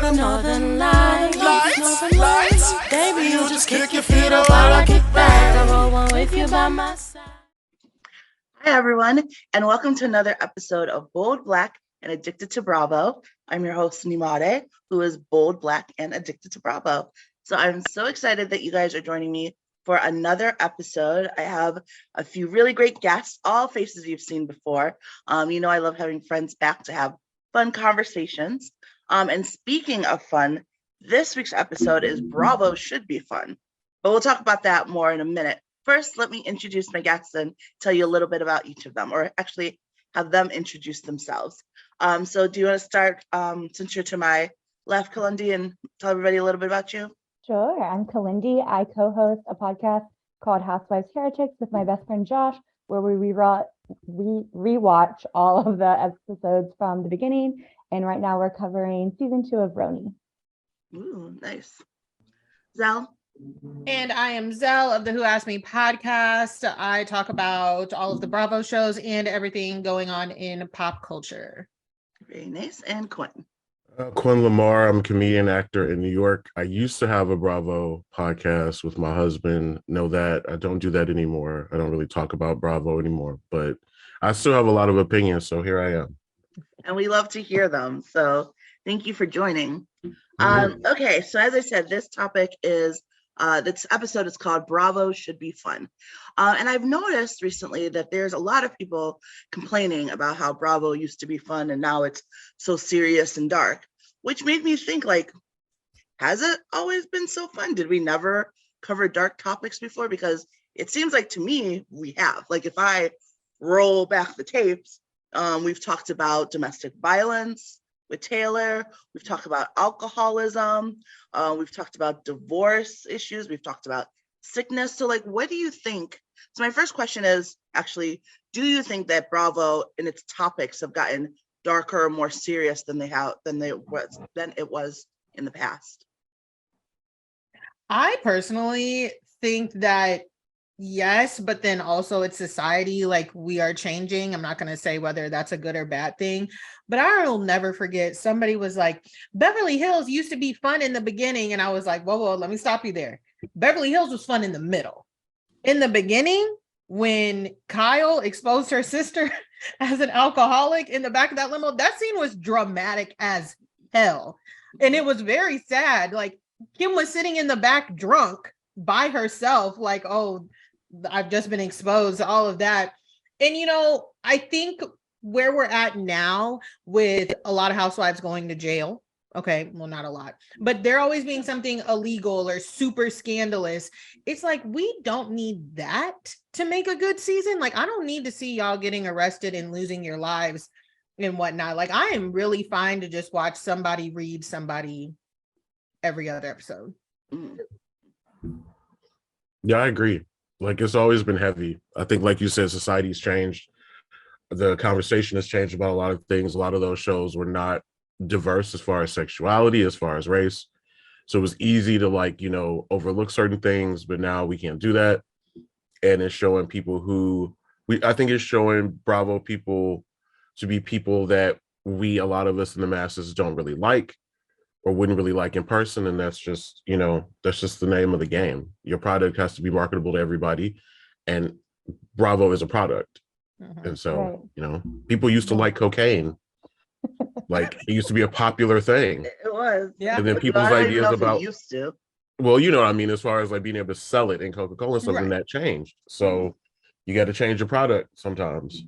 the northern lights. Lights. Baby, you just kick your feet up while I kick back. I roll one with you by my side. Hi, everyone, and welcome to another episode of Bold, Black, and Addicted to Bravo. I'm your host, Nyemade, who is bold, black, and addicted to Bravo. So I'm so excited that you guys are joining me for another episode. I have a few really great guests, all faces you've seen before. You know I love having friends back to have fun conversations. And speaking of fun, this week's episode is Bravo Should Be Fun. But we'll talk about that more in a minute. First, let me introduce my guests and tell you a little bit about each of them, or actually have them introduce themselves. So do you want to start, since you're to my left, Kalyndee, and tell everybody a little bit about you? Sure. I'm Kalyndee. I co-host a podcast called Housewives Heretics with my best friend Josh, where we rewatch all of the episodes from the beginning. And right now we're covering season 2 of Roni. Ooh, nice. Giselle? And I am Zell of the Who Asked Me podcast. I talk about all of the Bravo shows and everything going on in pop culture. Very nice. And Quin? Quin Lamar. I'm a comedian actor in New York. I used to have a Bravo podcast with my husband. Know that I don't do that anymore. I don't really talk about Bravo anymore, but I still have a lot of opinions. So here I am. And we love to hear them. So thank you for joining. Okay, so as I said, this episode is called Bravo Should Be Fun. And I've noticed recently that there's a lot of people complaining about how Bravo used to be fun and now it's so serious and dark, which made me think, like, has it always been so fun? Did we never cover dark topics before? Because it seems like to me we have. Like, if I roll back the tapes, we've talked about domestic violence with Taylor. We've talked about alcoholism. We've talked about divorce issues. We've talked about sickness. So, like, what do you think? So my first question is actually, do you think that Bravo and its topics have gotten darker or more serious than it was in the past? I personally think that yes, but then also it's society, like, we are changing. I'm not going to say whether that's a good or bad thing, but I will never forget somebody was like, Beverly Hills used to be fun in the beginning. And I was like, whoa, let me stop you there. Beverly Hills was fun in the middle. In the beginning, when Kyle exposed her sister as an alcoholic in the back of that limo, that scene was dramatic as hell. And it was very sad. Like, Kim was sitting in the back drunk by herself, like, oh, I've just been exposed to all of that. And, you know, I think where we're at now with a lot of housewives going to jail, okay, well, not a lot, but there always being something illegal or super scandalous. It's like, we don't need that to make a good season. Like, I don't need to see y'all getting arrested and losing your lives and whatnot. Like, I am really fine to just watch somebody read somebody every other episode. Yeah, I agree. Like, it's always been heavy. I think, like you said, society's changed. The conversation has changed about a lot of things. A lot of those shows were not diverse as far as sexuality, as far as race. So it was easy to, like, you know, overlook certain things, but now we can't do that. And it's showing people I think it's showing Bravo people to be people that a lot of us in the masses don't really like or wouldn't really like in person. And that's just, you know, that's just the name of the game. Your product has to be marketable to everybody. And Bravo is a product. And so, Right. you know, people used to like cocaine. Like, it used to be a popular thing. It was. Yeah. And then But people's I don't even ideas know if it about, used to. well, you know what I mean, as far as like being able to sell it in Coca-Cola, something that changed. So you got to change your product sometimes.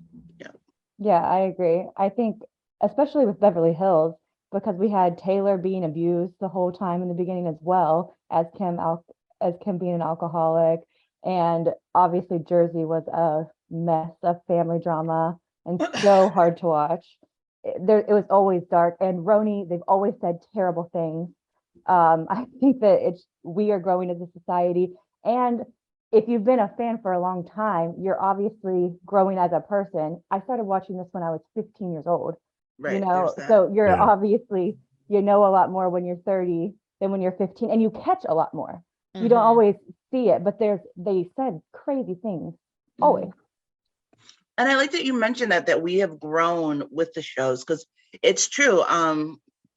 Yeah, I agree. I think, especially with Beverly Hills, because we had Taylor being abused the whole time in the beginning as well as Kim being an alcoholic. And obviously Jersey was a mess of family drama and so hard to watch. It was always dark. And Roni, they've always said terrible things. I think that we are growing as a society. And if you've been a fan for a long time, you're obviously growing as a person. I started watching this when I was 15 years old. Right. You know, so you're obviously, you know, a lot more when you're 30 than when you're 15, and you catch a lot more. You don't always see it, but they said crazy things always. And I like that you mentioned that we have grown with the shows, because it's true.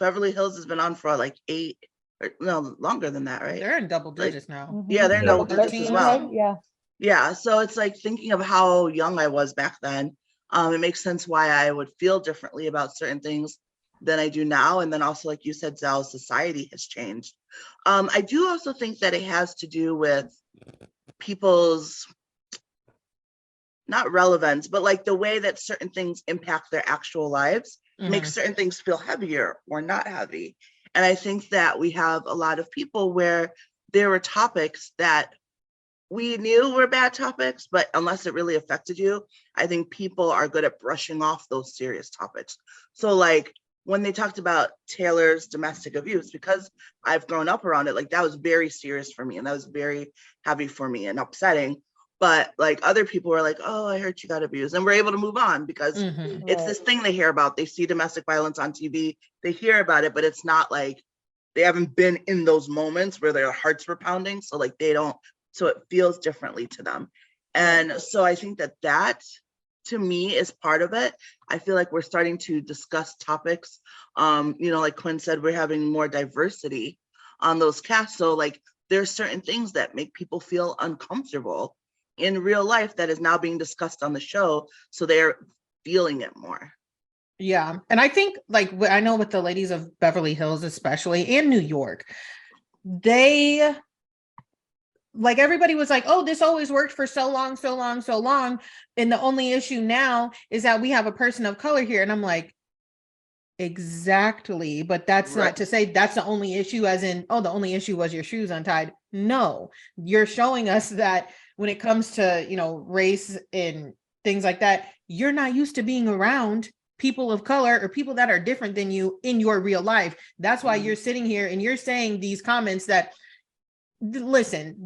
Beverly Hills has been on for like 8 or no longer than that, right? They're in double digits now. Yeah, they're in double Yeah. digits as 13 or well. something. Yeah. Yeah, so it's like thinking of how young I was back then. It makes sense why I would feel differently about certain things than I do now. And then also, like you said, Zell, society has changed. I do also think that it has to do with people's, not relevance, but like the way that certain things impact their actual lives, makes certain things feel heavier or not heavy. And I think that we have a lot of people where there were topics that we knew were bad topics, but unless it really affected you, I think people are good at brushing off those serious topics. So like when they talked about Taylor's domestic abuse, because I've grown up around it, like that was very serious for me and that was very heavy for me and upsetting. But like other people were like, oh, I heard you got abused. And we're able to move on because it's this thing they hear about. They see domestic violence on TV, they hear about it, but it's not like they haven't been in those moments where their hearts were pounding. So like they don't, so it feels differently to them. And so I think that that to me is part of it. I feel like we're starting to discuss topics. Like Quin said, we're having more diversity on those casts. So like there's certain things that make people feel uncomfortable in real life that is now being discussed on the show. So they're feeling it more. Yeah. And I think like, I know with the ladies of Beverly Hills, especially in New York, they, like everybody was like, oh, this always worked for so long. And the only issue now is that we have a person of color here. And I'm like, exactly. But that's not to say that's the only issue, as in, oh, the only issue was your shoes untied. No, you're showing us that when it comes to, race and things like that, you're not used to being around people of color or people that are different than you in your real life. That's why you're sitting here and you're saying these comments that, listen,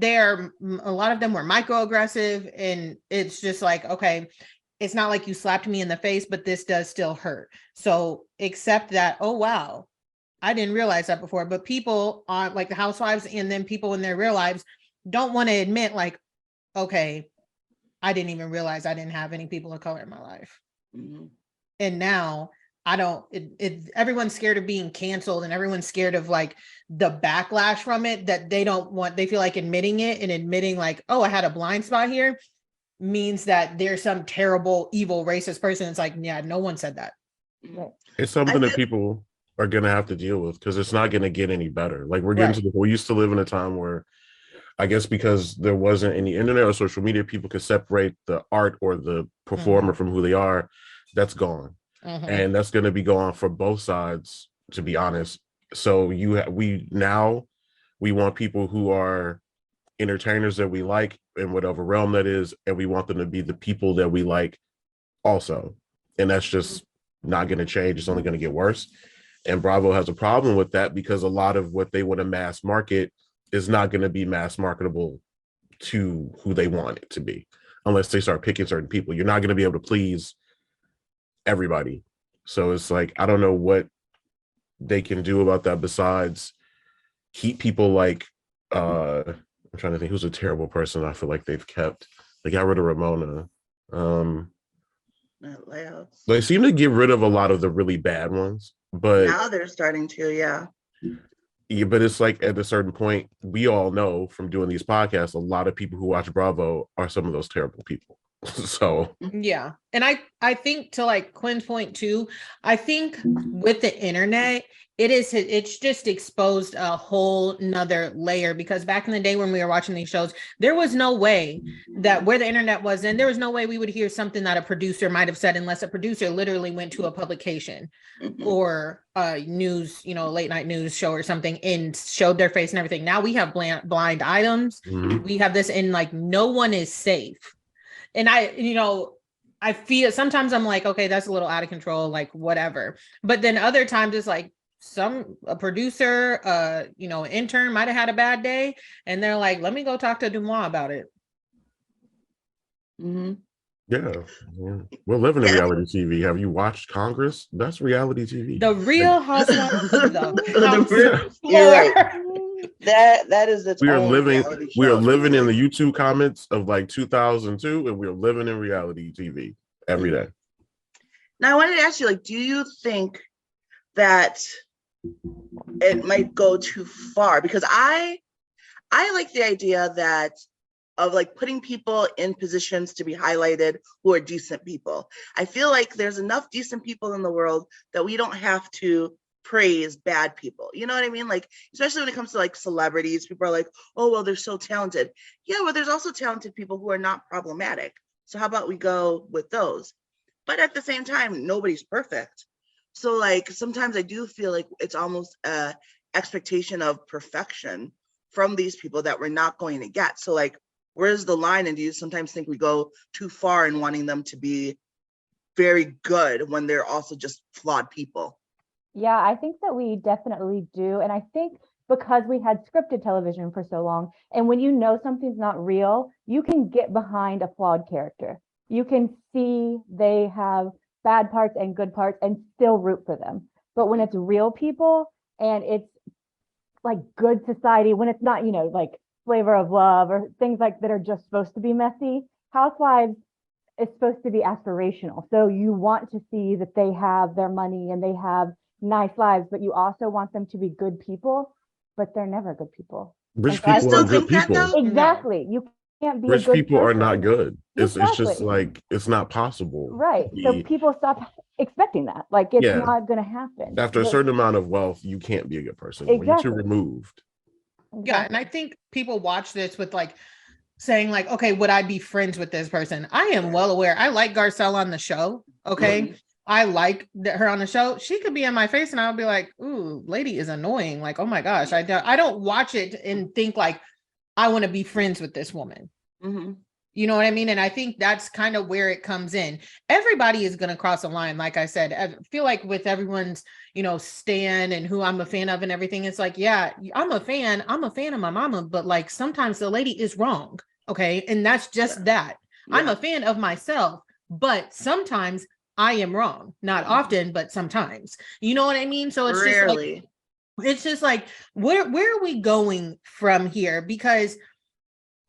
a lot of them were microaggressive, and it's just like, okay, it's not like you slapped me in the face, but this does still hurt. So accept that, oh, wow, I didn't realize that before. But people on like the housewives and then people in their real lives don't want to admit like, okay, I didn't even realize I didn't have any people of color in my life. And now I don't, everyone's scared of being canceled and everyone's scared of like the backlash from it, that they feel like admitting it and admitting like, oh, I had a blind spot here means that there's some terrible, evil, racist person. It's like, yeah, no one said that. It's something that people are going to have to deal with because it's not going to get any better. Like we used to live in a time where I guess because there wasn't any internet or social media, people could separate the art or the performer from who they are. That's gone. And that's going to be gone for both sides, to be honest. So we want people who are entertainers that we like in whatever realm that is, and we want them to be the people that we like also. And that's just not going to change. It's only going to get worse. And Bravo has a problem with that because a lot of what they want to mass market is not going to be mass marketable to who they want it to be unless they start picking certain people. You're not going to be able to please everybody. So it's like, I don't know what they can do about that besides keep people like, I'm trying to think who's a terrible person I feel like they've kept. They got rid of Ramona. They seem to get rid of a lot of the really bad ones, but now they're starting to, yeah, but it's like at a certain point, we all know from doing these podcasts, a lot of people who watch Bravo are some of those terrible people. So yeah. And I think to like Quin's point too, I think with the internet, it's just exposed a whole nother layer, because back in the day when we were watching these shows, there was no way that where the internet was, and there was no way we would hear something that a producer might have said unless a producer literally went to a publication or a news, late night news show or something and showed their face and everything. Now we have blind items. We have this, and like no one is safe. And I feel sometimes I'm like, okay, that's a little out of control, like whatever. But then other times it's like a producer, intern might have had a bad day, and they're like, let me go talk to Dumois about it. Yeah. We're living in reality TV. Have you watched Congress? That's reality TV. The Real Housewives of You're right. That is its own reality show. We are living in the YouTube comments of like 2002, and we're living in reality TV every day. Now I wanted to ask you, like, do you think that it might go too far, because I like the idea that of like putting people in positions to be highlighted who are decent people. I feel like there's enough decent people in the world that we don't have to praise bad people. You know what I mean? Like, especially when it comes to like celebrities, people are like, oh, well, they're so talented. Yeah, well, there's also talented people who are not problematic. So how about we go with those? But at the same time, nobody's perfect. So like sometimes I do feel like it's almost a expectation of perfection from these people that we're not going to get. So like, where's the line? And do you sometimes think we go too far in wanting them to be very good when they're also just flawed people? Yeah, I think that we definitely do. And I think because we had scripted television for so long, and when you know something's not real, you can get behind a flawed character. You can see they have bad parts and good parts and still root for them. But when it's real people and it's like good society, when it's not, like Flavor of Love or things like that are just supposed to be messy, Housewives is supposed to be aspirational. So you want to see that they have their money and they have nice lives, but you also want them to be good people, but they're never good people. Rich You people are still good think that people. though? Exactly. You can't be a Rich good people are not person. good. It's just Exactly. like it's not possible. Right. So people stop expecting that. Like it's Yeah. not going to happen. After a certain amount of wealth, you can't be a good person. When you're too Exactly. removed. Yeah, and I think people watch this with like saying like, okay, would I be friends with this person? I am well aware. I like Garcelle on the show. Okay. I like her on the show. She could be in my face and I'll be like, ooh, lady is annoying. Like, oh my gosh. I don't watch it and think like I want to be friends with this woman. You know what I mean? And I think that's kind of where it comes in. Everybody is going to cross a line. Like I said, I feel like with everyone's, stan and who I'm a fan of and everything, it's like, yeah, I'm a fan of my mama, but like sometimes the lady is wrong. Okay. And that's just that. I'm a fan of myself, but sometimes I am wrong. Not often, but sometimes. You know what I mean? So it's just like, where are we going from here? Because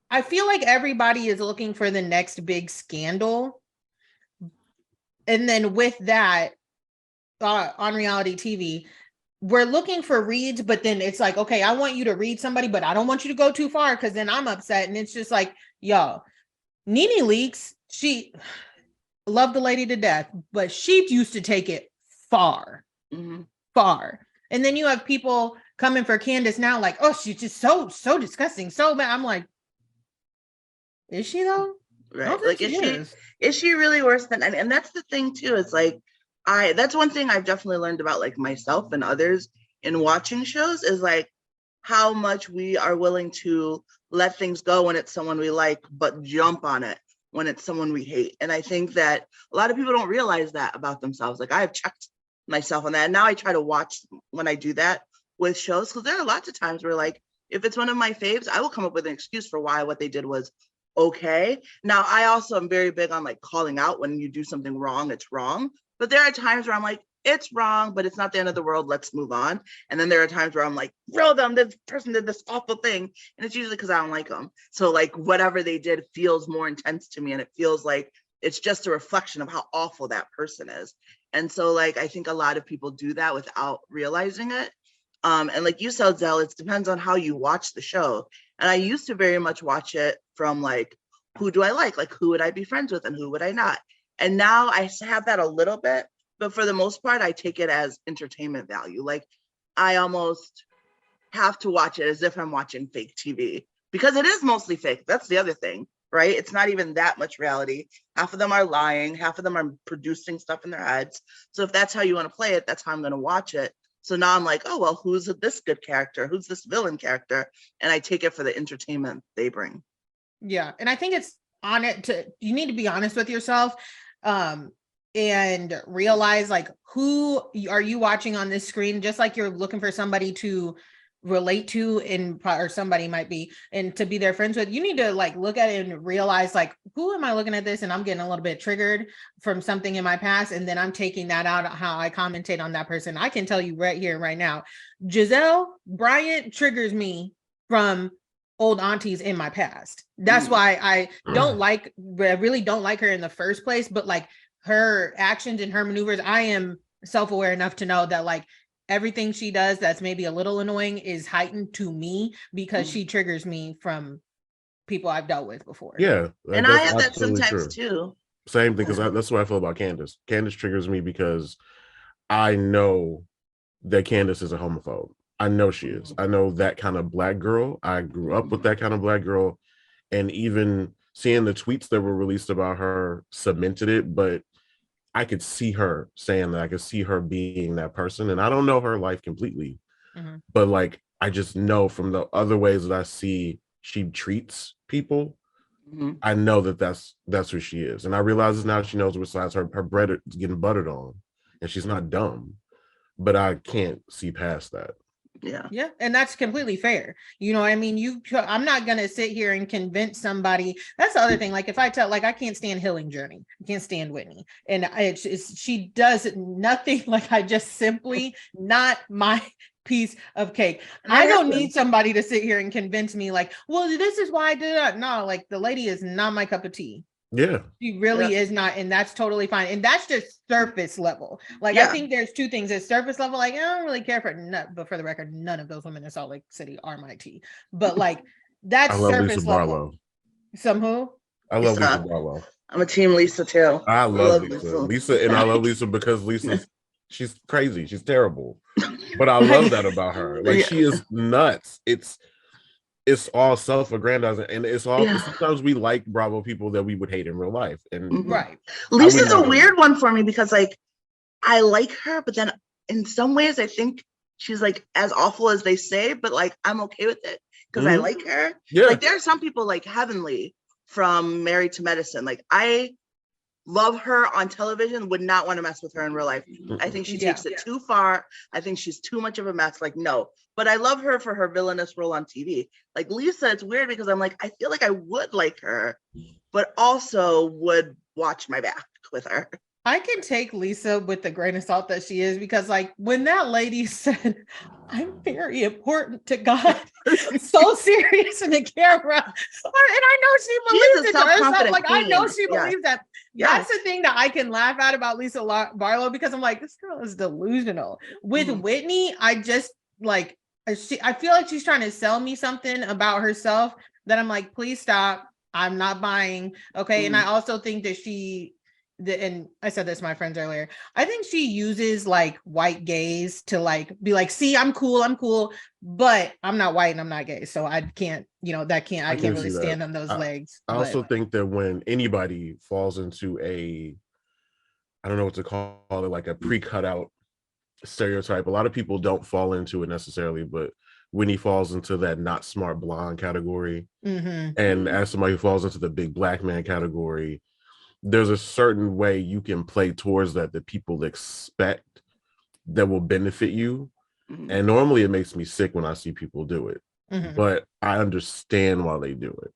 I feel like everybody is looking for the next big scandal. And then with that, on reality TV, we're looking for reads, but then it's like, okay, I want you to read somebody, but I don't want you to go too far because then I'm upset. And it's just like, y'all, Nene Leakes, she loved the lady to death, but she used to take it far, far. And then you have people coming for Candace now, like, oh, she's just so disgusting, so bad. I'm like, is she though? Right. Like, is she really worse than, and that's the thing too. It's like, that's one thing I've definitely learned about like myself and others in watching shows is like how much we are willing to let things go when it's someone we like, but jump on it when it's someone we hate. And I think that a lot of people don't realize that about themselves. Like I've checked myself on that. And now I try to watch when I do that with shows, because there are lots of times where like, if it's one of my faves, I will come up with an excuse for why what they did was okay. Now, I also am very big on like calling out when you do something wrong, it's wrong. But there are times where I'm like, it's wrong, but it's not the end of the world. Let's move on. And then there are times where I'm like, throw them, this person did this awful thing. And it's usually because I don't like them. So like whatever they did feels more intense to me. And it feels like it's just a reflection of how awful that person is. And so like, I think a lot of people do that without realizing it. And like you said, Zell, it depends on how you watch the show. And I used to very much watch it from like, who do I like? Like, who would I be friends with and who would I not? And now I have that a little bit, but for the most part, I take it as entertainment value. Like, I almost have to watch it as if I'm watching fake TV because it is mostly fake. That's the other thing, right? It's not even that much reality. Half of them are lying. Half of them are producing stuff in their heads. So if that's how you want to play it, that's how I'm going to watch it. So now I'm like, oh, well, who's this good character? Who's this villain character? And I take it for the entertainment they bring. Yeah. And I think it's you need to be honest with yourself and realize like, who are you watching on this screen? Just like you're looking for somebody to relate to or somebody might be, and to be their friends with, you need to like look at it and realize like, who am I looking at this? And I'm getting a little bit triggered from something in my past. And then I'm taking that out how I commentate on that person. I can tell you right here, right now, Giselle Bryant triggers me from old aunties in my past. That's why I really don't like her in the first place, but like her actions and her maneuvers, I am self-aware enough to know that like, everything she does that's maybe a little annoying is heightened to me because Mm. she triggers me from people I've dealt with before. Yeah, And I that's have that absolutely sometimes true. too. Same thing, because that's what I feel about Candace. Candace triggers me because I know that Candace is a homophobe. I know she is. I know that kind of black girl. I grew up with that kind of black girl. And even seeing the tweets that were released about her cemented it, but I could see her saying that. I could see her being that person. And I don't know her life completely, Mhm. but like I just know from the other ways that I see she treats people, Mhm. I know that that's who she is. And I realize now she knows which sides her bread is getting buttered on. And she's not dumb, but I can't see past that. Yeah. Yeah, and that's completely fair. You know what I mean? I'm not gonna sit here and convince somebody. That's the other thing. Like if I tell, like I can't stand Healing Journey, I can't stand Whitney, and she does nothing. Like I just simply not my piece of cake. I don't need somebody to sit here and convince me like, well, this is why I did that. No, like the lady is not my cup of tea. Yeah. She really is not, and that's totally fine. And that's just surface level. Like I think there's two things. It's surface level, like I don't really care for it, but for the record, none of those women in Salt Lake City are my tea. But like that's I love surface Lisa level. Barlow. Some who? I love Lisa Barlow. I'm a team Lisa too. I love Lisa. Lisa, and I love Lisa because she's crazy. She's terrible. But I love that about her. Like she is nuts. It's all self-aggrandizing, and it's all sometimes we like Bravo people that we would hate in real life. And right. Lisa's a weird one for me because like I like her, but then in some ways I think she's like as awful as they say, but like I'm okay with it because I like her. Yeah. Like there are some people like Heavenly from Married to Medicine. Like I love her on television, would not want to mess with her in real life. I think she takes it too far. I think she's too much of a mess. Like, no, but I love her for her villainous role on TV. Like Lisa, it's weird because I'm like, I feel like I would like her, but also would watch my back with her. I can take Lisa with the grain of salt that she is, because like when that lady said, I'm very important to God, so serious in the camera. And I know she believes it to herself. Like I know she believes that. That's the thing that I can laugh at about Lisa Barlow, because I'm like, this girl is delusional. With Whitney, I just like, I feel like she's trying to sell me something about herself that I'm like, please stop. I'm not buying. Okay. And I also think that and I said this to my friends earlier, I think she uses like white gays to like be like, see, I'm cool, but I'm not white and I'm not gay, so I can't, I can't really stand on those legs. I also think that when anybody falls into I don't know what to call it, like a pre-cut out stereotype, a lot of people don't fall into it necessarily, but Winnie falls into that not smart blonde category. And as somebody who falls into the big black man category, there's a certain way you can play towards that people expect that will benefit you. And normally it makes me sick when I see people do it. But I understand why they do it.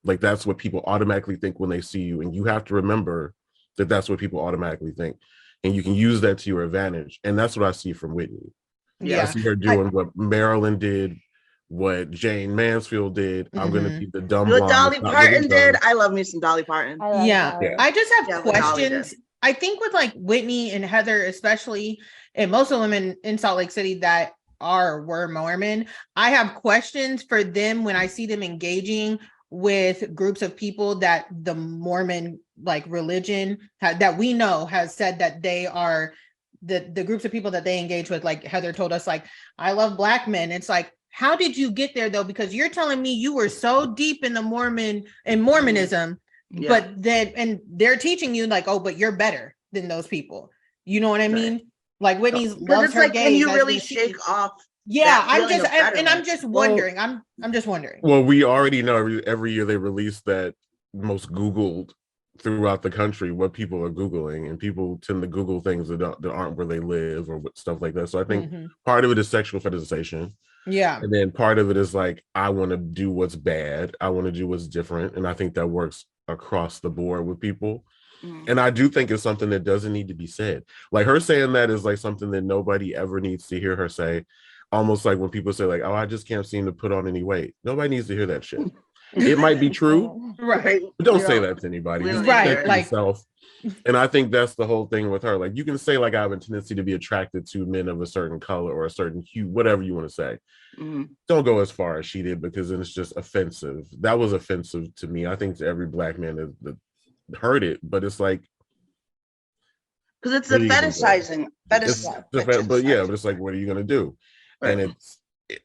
Like that's what people automatically think when they see you. And you have to remember that that's what people automatically think. And you can use that to your advantage. And that's what I see from Whitney. I see her doing what Marilyn did, what Jane Mansfield did. I'm going to be the dumb what Dolly Parton did. I love me some Dolly Parton. I just have questions. I think with like Whitney and Heather, especially, and most of the women in Salt Lake City that were Mormon, I have questions for them when I see them engaging with groups of people that the Mormon like religion that we know has said that they are the groups of people that they engage with. Like Heather told us, like, I love black men. It's like, how did you get there though? Because you're telling me you were so deep in the Mormonism, but then, and they're teaching you like, oh, but you're better than those people. You know what I mean? Like Whitney's loves her like, gays. can you really shake off? I'm just wondering. I'm just wondering. Well, we already know every year they release that most Googled throughout the country what people are Googling, and people tend to Google things that aren't where they live or stuff like that. So I think part of it is sexual fetishization. Yeah. And then part of it is like, I want to do what's bad. I want to do what's different. And I think that works across the board with people. And I do think it's something that doesn't need to be said. Like her saying that is like something that nobody ever needs to hear her say. Almost like when people say like, oh, I just can't seem to put on any weight. Nobody needs to hear that shit. It might be true, Right. but don't We say that to anybody. we Just don't keep Right, that to like- yourself. And I think that's the whole thing with her. Like, you can say like I have a tendency to be attracted to men of a certain color or a certain hue, whatever you want to say. Mhm. Don't go as far as she did, because then it's just offensive. That was offensive to me. I think to every black man that heard it, but it's like, Because it's the what are you gonna do? fetishizing. But it's like, what are you gonna do? Right.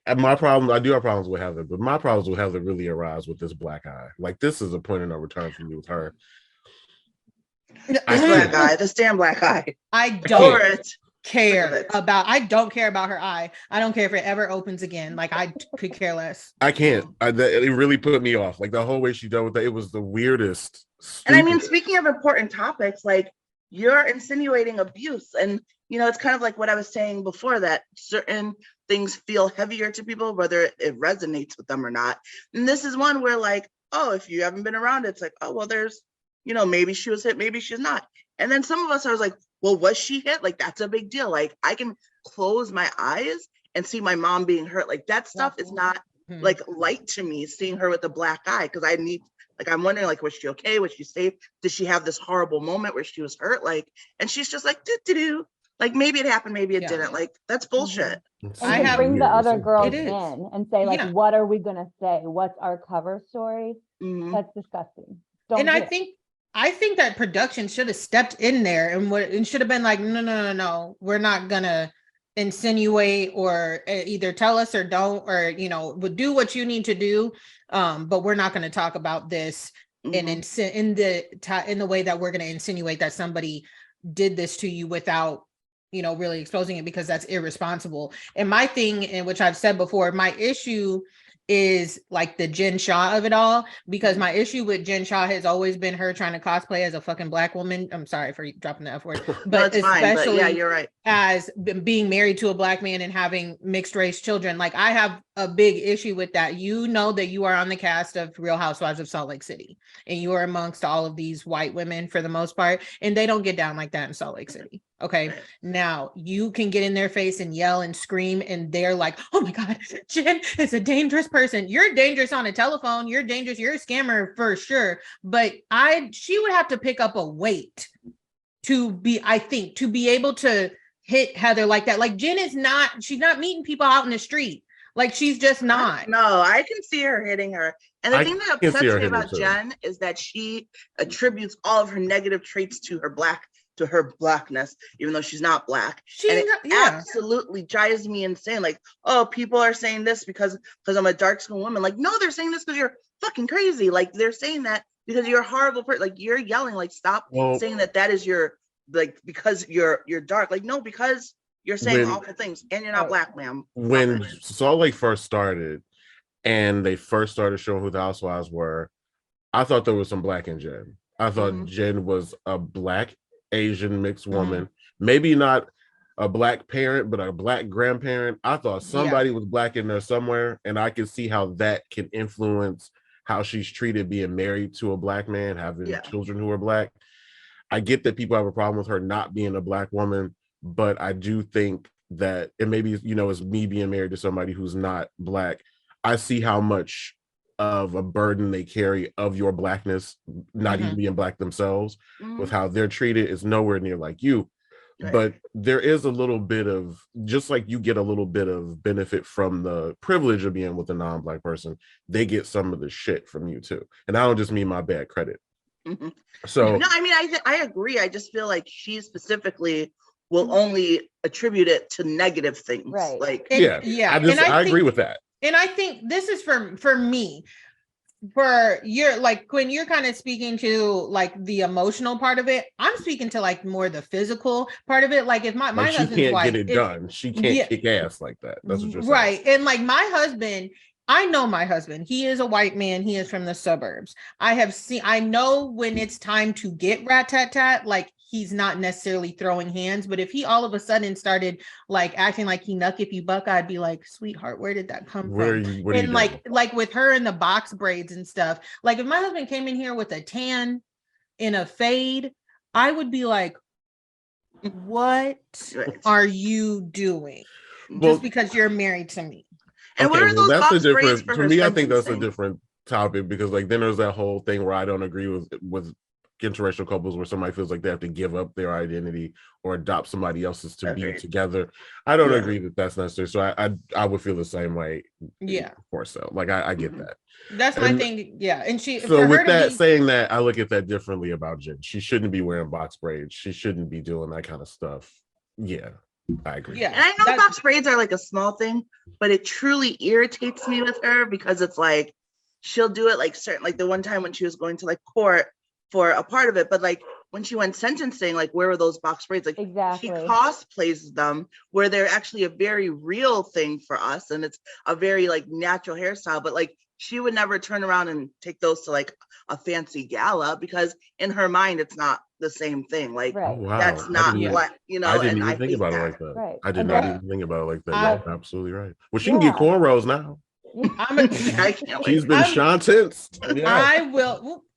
And my problem, I do have problems with Heather, but my problems with Heather really arise with this black eye. Like, this is a point of no return for me with her. This black eye, this damn black eye. I For don't it. care about her eye. I don't care if it ever opens again. Like, I could care less. I can't. It really put me off. Like, the whole way she dealt with that, it was the weirdest. And I mean, stupidest. speaking of important topics, like, you're insinuating abuse. And, it's kind of like what I was saying before, that certain things feel heavier to people, whether it resonates with them or not. And this is one where, like, oh, if you haven't been around, it's like, oh, well, there's, maybe she was hit, maybe she's not. And then some of us, I was like, well, was she hit? Like, that's a big deal. Like, I can close my eyes and see my mom being hurt. Like, that stuff is not like light to me, seeing her with a black eye, because I'm wondering, like, was she okay? Was she safe? Did she have this horrible moment where she was hurt? Like, and she's just like, do. Like, maybe it happened, maybe it didn't. Like, that's bullshit. It's And I to have- bring the other girls It is. in and say, like, Yeah. what are we gonna say? What's our cover story? Mhm. That's disgusting. Don't And do I it. think that production should have stepped in there and should have been like, no, we're not gonna insinuate or either tell us or don't, or would do what you need to do, but we're not going to talk about this in the way that we're going to insinuate that somebody did this to you without really exposing it, because that's irresponsible. And my thing, in which I've said before, my issue is like the Jen Shah of it all, because my issue with Jen Shah has always been her trying to cosplay as a fucking black woman. I'm sorry for dropping the F word, No, but it's fine, especially but yeah, you're right. as being married to a black man and having mixed race children. Like, I have a big issue with that. That you are on the cast of Real Housewives of Salt Lake City, and you are amongst all of these white women for the most part, and they don't get down like that in Salt Lake City. Okay. Now you can get in their face and yell and scream, and they're like, oh my God, Jen is a dangerous person. You're dangerous on a telephone. You're dangerous. You're a scammer for sure. But she would have to pick up a weight to be able to hit Heather like that. Like, Jen she's not meeting people out in the street. Like, she's just not. No, I can see her hitting her. And the I thing that can upsets see her me hitting about too. Jen is that she attributes all of her negative traits to her blackness, even though she's not black. Absolutely drives me insane. Like, oh, people are saying this because I'm a dark skinned woman. Like, no, they're saying this because you're fucking crazy. Like, they're saying that because you're a horrible person. Like, you're yelling. Like, stop saying that is your, like, because you're dark. Like, no, because you're saying awful things and you're not black, ma'am. When Salt Lake first started and they first started showing who the housewives were, I thought there was some black in Jen. I thought Jen was a black Asian mixed woman, maybe not a black parent, but a black grandparent. I thought somebody was black in there somewhere, and I can see how that can influence how she's treated being married to a black man, having children who are black. I get that people have a problem with her not being a black woman, but I do think that, and maybe it's me being married to somebody who's not black, I see how much of a burden they carry of your blackness, not even being black themselves, with how they're treated is nowhere near like you. Right. But there is a little bit of, just like you get a little bit of benefit from the privilege of being with a non-black person, they get some of the shit from you too. And I don't just mean my bad credit. So no, I mean, I agree. I just feel like she specifically will only attribute it to negative things. Right. Like, I agree with that. And I think this is for me, for you're like, Quin, you're kind of speaking to like the emotional part of it. I'm speaking to like more the physical part of it. Like, if my she husband's can't white, get it done. She can't kick ass like that. That's what you're saying. Right. And like my husband, I know my husband, he is a white man. He is from the suburbs. I know when it's time to get rat-tat-tat, like he's not necessarily throwing hands, but if he all of a sudden started like acting like he nuck if you buck, I'd be like, sweetheart, where did that come from? And like with her in the box braids and stuff, like if my husband came in here with a tan in a fade, I would be like, what are you doing? Just because you're married to me. And what are those box braids for me, I think that's a different topic because like then there's that whole thing where I don't agree with interracial couples where somebody feels like they have to give up their identity or adopt somebody else's to be Agreed. together. I don't Yeah. agree that that's necessary. So I would feel the same way. Yeah. For so like I get that. That's my thing. Yeah. And she, So for her with to that be, saying that, I look at that differently about Jen. She shouldn't be wearing box braids. She shouldn't be doing that kind of stuff. Yeah, I agree. yeah. And I know box braids are like a small thing, but it truly irritates me with her because it's like she'll do it like certain, like the one time when she was going to like court for a part of it, but like when she went sentencing, like where were those box braids? Like Exactly. she cosplays them where they're actually a very real thing for us, and it's a very like natural hairstyle. But like she would never turn around and take those to like a fancy gala because in her mind it's not the same thing. Like Right. Oh, wow. that's not what you know. I didn't and even think hate about it that. like that. Right. I did And not then- even think about it like that. I- You're absolutely right. Well, she can get Yeah. cornrows now. I can't She's wait. been shantenced. Yeah.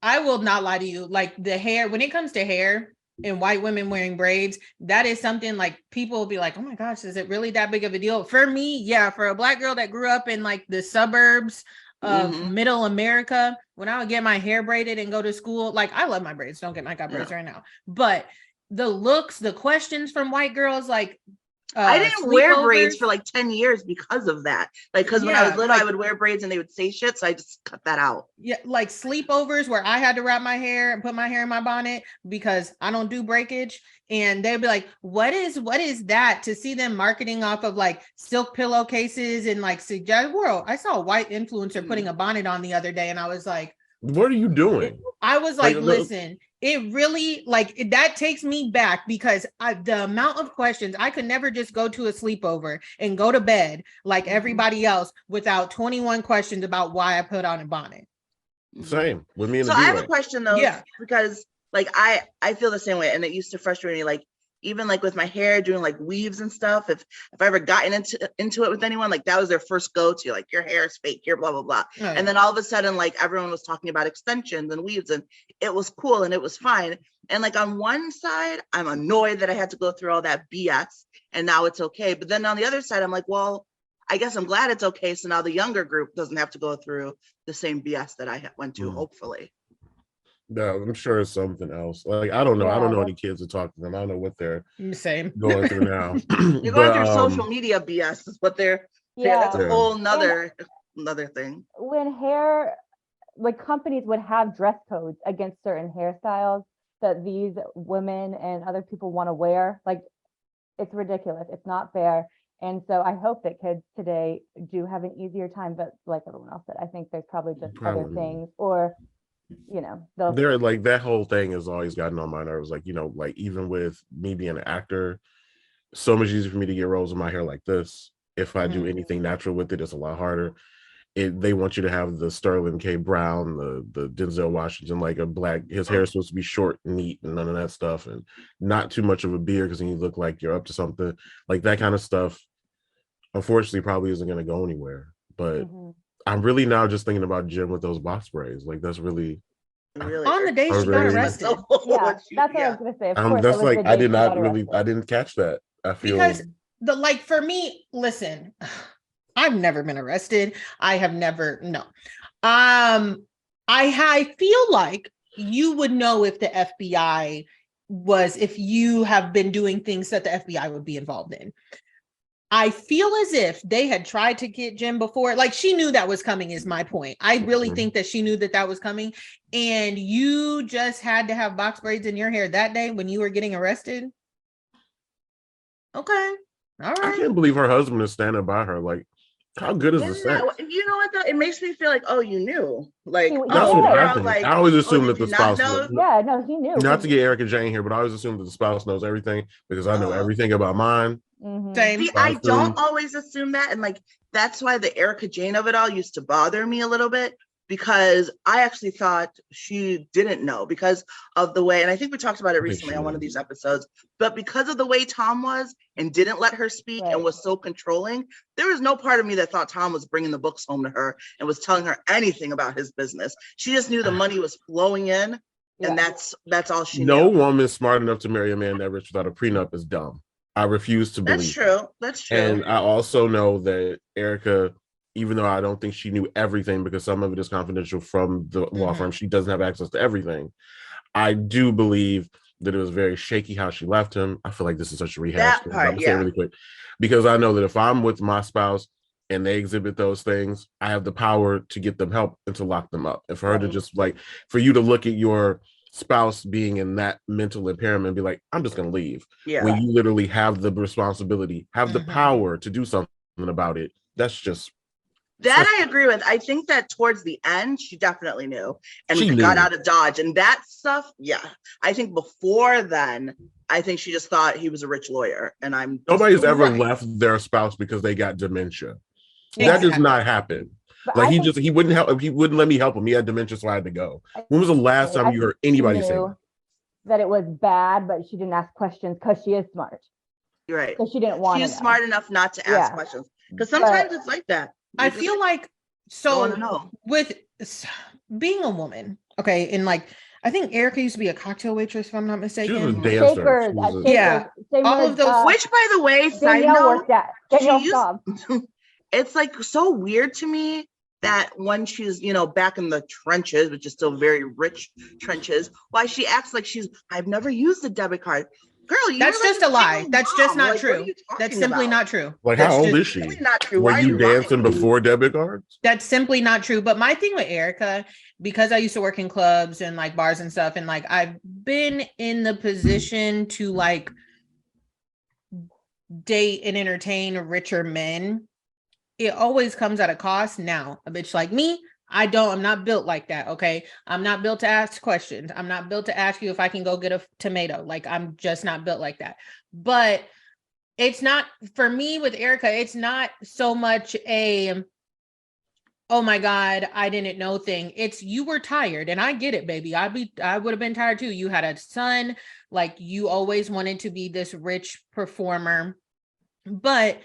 I will not lie to you. Like the hair, when it comes to hair and white women wearing braids, that is something like people will be like, oh my gosh, is it really that big of a deal? For me, yeah, for a Black girl that grew up in like the suburbs of middle America, when I would get my hair braided and go to school, like I love my braids. Don't get my got braids right now. But the looks, the questions from white girls, like I didn't wear braids sleepovers. for like 10 years because of that. Like, because when I Yeah, was little, like- I would wear braids and they would say shit. So I just cut that out. Yeah, like sleepovers where I had to wrap my hair and put my hair in my bonnet because I don't do breakage. And they'd be like, what is that? To see them marketing off of like silk pillowcases and like suggest world. I saw a white influencer putting a bonnet on the other day and I was like, What are you doing? I was like, Like, listen, it really like that takes me back because the amount of questions, I could never just go to a sleepover and go to bed like everybody else without 21 questions about why I put on a bonnet. Same with me and So the I have a B-Way. question though, Yeah. because like I feel the same way, and it used to frustrate me. Like even like with my hair, doing like weaves and stuff. If I ever gotten into it with anyone, like that was their first go to. Like your hair is fake, you're blah blah blah. Oh, yeah. And then all of a sudden, like everyone was talking about extensions and weaves, and it was cool and it was fine. And like on one side, I'm annoyed that I had to go through all that BS, and now it's okay. But then on the other side, I'm like, well, I guess I'm glad it's okay. So now the younger group doesn't have to go through the same BS that I went to, hopefully. No, I'm sure it's something else. Like I don't know. I Yeah, don't know that's- any kids to talk to them. I don't know what they're Same. going through now. You're going through social media BS is what they're Yeah. that's a Yeah. whole another thing. When hair, like companies would have dress codes against certain hairstyles that these women and other people want to wear, like it's ridiculous. It's not fair. And so I hope that kids today do have an easier time, but like everyone else said, I think there's probably just other Probably. things, or you know, they'll They're like that whole thing has always gotten on my nerves. Like, you know, like even with me being an actor, so much easier for me to get roles in my hair like this. If I do anything natural with it, it's a lot harder. They want you to have the Sterling K. Brown, the Denzel Washington, like a black. His hair is supposed to be short, neat, and none of that stuff, and not too much of a beard because then you look like you're up to something. Like that kind of stuff, unfortunately, probably isn't going to go anywhere. But Mhm. I'm really now just thinking about Jim with those box braids. Like that's really. Really On the day she got Already- arrested. Yeah, that's what I was gonna say. Of course, it That's was like the I day did she not got really. arrested. I didn't catch that. I feel Because the like for me, listen, I've never been arrested. I have never I feel like you would know if the FBI was, if you have been doing things that the FBI would be involved in. I feel as if they had tried to get Jim before, like she knew that was coming is my point. I really think that she knew that that was coming, and you just had to have box braids in your hair that day when you were getting arrested. Okay. All I right. can't believe her husband is standing by her. Like, how good is the Isn't that sex? what- you know what though? It makes me feel like, oh, you knew. Like, He- That's Yeah. what I girl, think. like, I always assume did that the you not spouse know? knows. Yeah, no, he knew. Not to get Erica Jane here, but I always assume that the spouse knows everything because I know Oh. everything about mine. Mhm. Same. See, I I assume- don't always assume that. And like, that's why the Erica Jane of it all used to bother me a little bit, because I actually thought she didn't know because of the way, and I think we talked about it think recently she on one of did. these episodes, but because of the way Tom was and didn't let her speak Right. and was so controlling, there was no part of me that thought Tom was bringing the books home to her and was telling her anything about his business. She just knew the money was flowing in, and Yeah. that's all she No knew. woman smart enough to marry a man that rich without a prenup is dumb. I refuse to believe. That's true. That's true. And I also know that Erica even though I don't think she knew everything because some of it is confidential from the law firm. She doesn't have access to everything. I do believe that it was very shaky how she left him. I feel like this is such a rehash. That I'm part, gonna say it really quick because I know that if I'm with my spouse and they exhibit those things, I have the power to get them help and to lock them up. And for her to just like, for you to look at your spouse being in that mental impairment and be like, I'm just gonna leave. Yeah. When you literally have the responsibility, have the power to do something about it. That's just that I agree with. I think that towards the end, she definitely knew and She got knew. out of Dodge and that stuff. Yeah. I think before then, I think she just thought he was a rich lawyer. And nobody's ever left their spouse because they got dementia. Yeah. That does not happen. But Like I he think wouldn't help. He wouldn't let me help him. He had dementia, so I had to go. When was the last time you heard anybody say that? that it was bad, but she didn't ask questions because she is smart. You're right. Because she didn't want to. She's smart enough not to ask questions. Because sometimes it's like that. I feel like so know. with being a woman, okay, and like I think Erica used to be a cocktail waitress, if I'm not mistaken. She was a dancer. Shakers, She was a- Yeah. All of those- Which, by the way, side Danielle note, worked at. Danielle it's like so weird to me that when she's, you know, back in the trenches, which is still very rich trenches, why she acts like I've never used a debit card. Girl, that's just a lie. That's just not true. That's simply not true. Like, how old is she? Really not true. Were Why you are dancing lying? before debit cards? That's simply not true. But my thing with Erica, because I used to work in clubs and like bars and stuff, and like I've been in the position to like date and entertain richer men, it always comes at a cost. Now, a bitch like me, I'm not built like that. Okay. I'm not built to ask questions. I'm not built to ask you if I can go get a tomato. Like, I'm just not built like that. But it's not, for me with Erica, it's not so much a, oh my God, I didn't know thing. It's you were tired. And I get it, baby. I would have been tired too. You had a son, like you always wanted to be this rich performer. But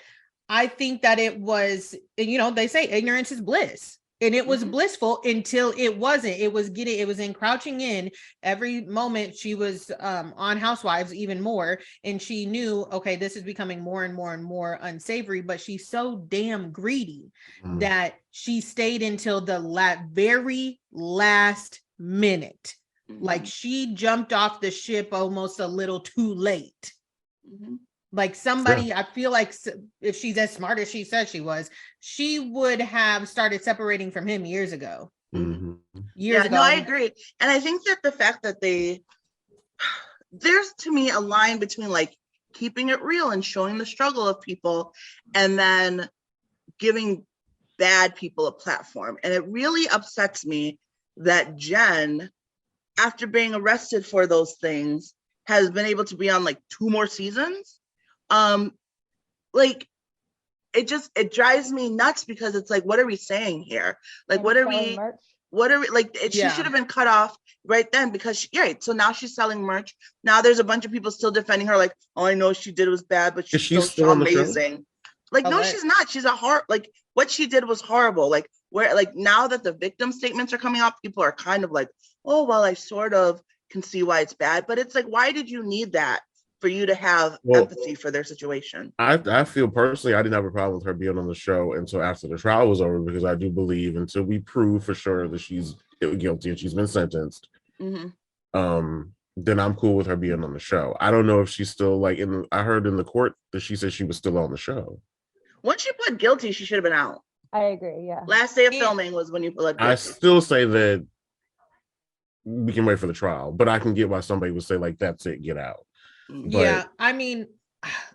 I think that it was, you know, they say ignorance is bliss. And it was blissful until it wasn't. It was encroaching in every moment. She was on Housewives even more. And she knew, okay, this is becoming more and more and more unsavory, but she's so damn greedy that she stayed until the very last minute. Like she jumped off the ship almost a little too late. Like somebody, I feel like if she's as smart as she said she was, she would have started separating from him years ago. Years ago. No, I agree. And I think that the fact that there's to me a line between like keeping it real and showing the struggle of people and then giving bad people a platform. And it really upsets me that Jen, after being arrested for those things, has been able to be on like 2 more seasons. Like it drives me nuts because it's like, what are we saying here? Like, what are we like? She should have been cut off right then because so now she's selling merch. Now there's a bunch of people still defending her. Like, oh, I know she did was bad, but she's still amazing. Like, no, she's not. She's like what she did was horrible. Like now that the victim statements are coming out, people are kind of like, oh, well, I sort of can see why it's bad, but it's like, why did you need that? For you to have empathy for their situation. I feel personally, I didn't have a problem with her being on the show until after the trial was over, because I do believe until we prove for sure that she's guilty and she's been sentenced, then I'm cool with her being on the show. I don't know if she's still like I heard in the court that she said she was still on the show. Once you pled guilty, she should have been out. I agree. Yeah. Last day of filming was when you pled guilty. I still say that we can wait for the trial, but I can get why somebody would say like, that's it, get out. Yeah, I mean,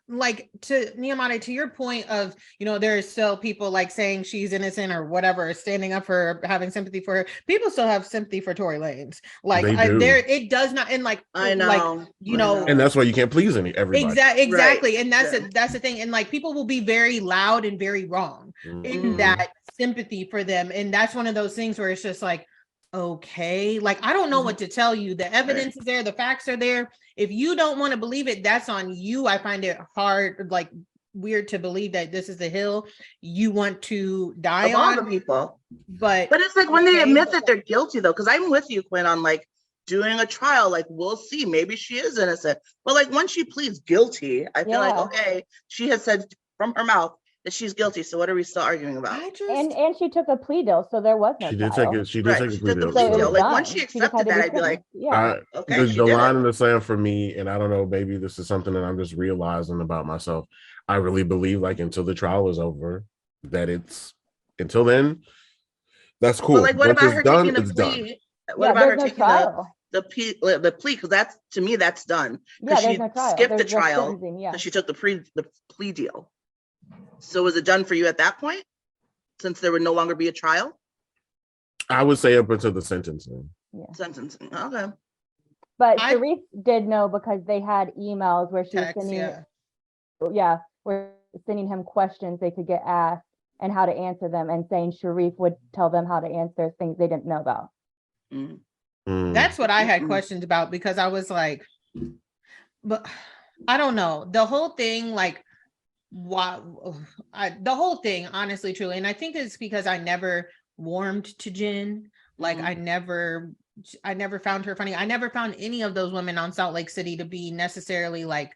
like to Nyemade, to your point of, you know, there's still people like saying she's innocent or whatever, standing up for her, having sympathy for her. People still have sympathy for Tory Lanez. Like it does not, and like I know, like you know, and that's why you can't please everybody. Exactly, and that's the thing, and like people will be very loud and very wrong in that sympathy for them, and that's one of those things where it's just like, okay, like I don't know what to tell you. The evidence is there, the facts are there. If you don't want to believe it, that's on you. I find it hard, like weird to believe that this is the hill you want to die of on. All the people. But it's like when they admit that they're guilty though, because I'm with you, Quin, on like doing a trial, like we'll see, maybe she is innocent. But like once she pleads guilty, I feel like, okay, she has said from her mouth, that she's guilty. So what are we still arguing about? I just And she took a plea deal, so there was no She did trial. take it. She did Right, take a she plea took the deal. plea So it deal. was Like done. once she She just accepted had to that, be I'd be like, sentenced. Yeah. okay, she The did line it. in the sand for me, and I don't know, maybe this is something that I'm just realizing about myself. I really believe like until the trial is over, that it's until then, that's cool. But like, what Once about it's her done, taking the it's done. plea? What Yeah, about her there's no taking trial. the plea? Because that's, to me, that's done. Yeah, Because there's she no trial. skipped the There's just trial sentencing, yeah. because she took the plea deal. So was it done for you at that point, since there would no longer be a trial? I would say up until the sentencing. Sentencing. Okay. But I- Sharif did know because they had emails where she was text, sending, yeah. where sending him questions they could get asked and how to answer them, and saying Sharif would tell them how to answer things they didn't know about. Mm. That's what I had Mm-mm. questions about, because I was like, but I don't know. The whole thing, like, why the whole thing, honestly, truly, and I think it's because I never warmed to Jen. Like Mhm. I never found her funny. I never found any of those women on Salt Lake City to be necessarily like,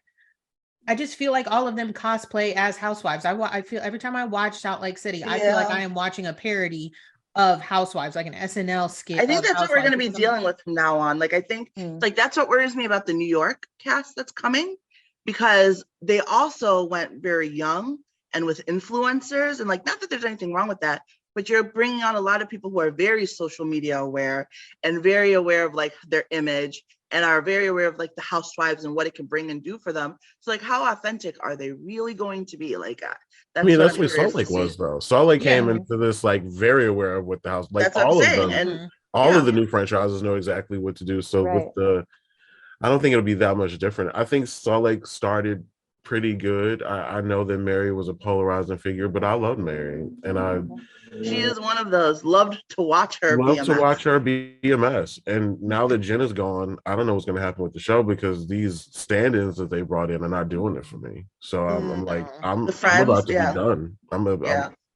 I just feel like all of them cosplay as housewives. I feel every time I watch Salt Lake City, I feel like Yeah. I am watching a parody of Housewives, like an SNL skit. I think of that's what we're going to be Housewives, because I'm- dealing with from now on. Like, I think like that's what worries me about the New York cast that's coming, because they also went very young and with influencers, and like, not that there's anything wrong with that, but you're bringing on a lot of people who are very social media aware and very aware of like their image, and are very aware of like the housewives and what it can bring and do for them. So like, how authentic are they really going to be? Like, I mean, that's I'm what curious Salt Lake to see. was, though. Salt Lake Yeah. came into this like very aware of what the house, like That's what I'm all of saying. them, And all yeah. of the new franchises know exactly what to do. So Right. with the, I don't think it'll be that much different. I think Salt Lake started pretty good. I know that Mary was a polarizing figure, but I love Mary, and I She is one of those. Loved to watch her be love a to mess. watch her be a mess. And now that Jen is gone, I don't know what's going to happen with the show, because these stand-ins that they brought in are not doing it for me. So I'm like, I'm The Friends, about to yeah. be done.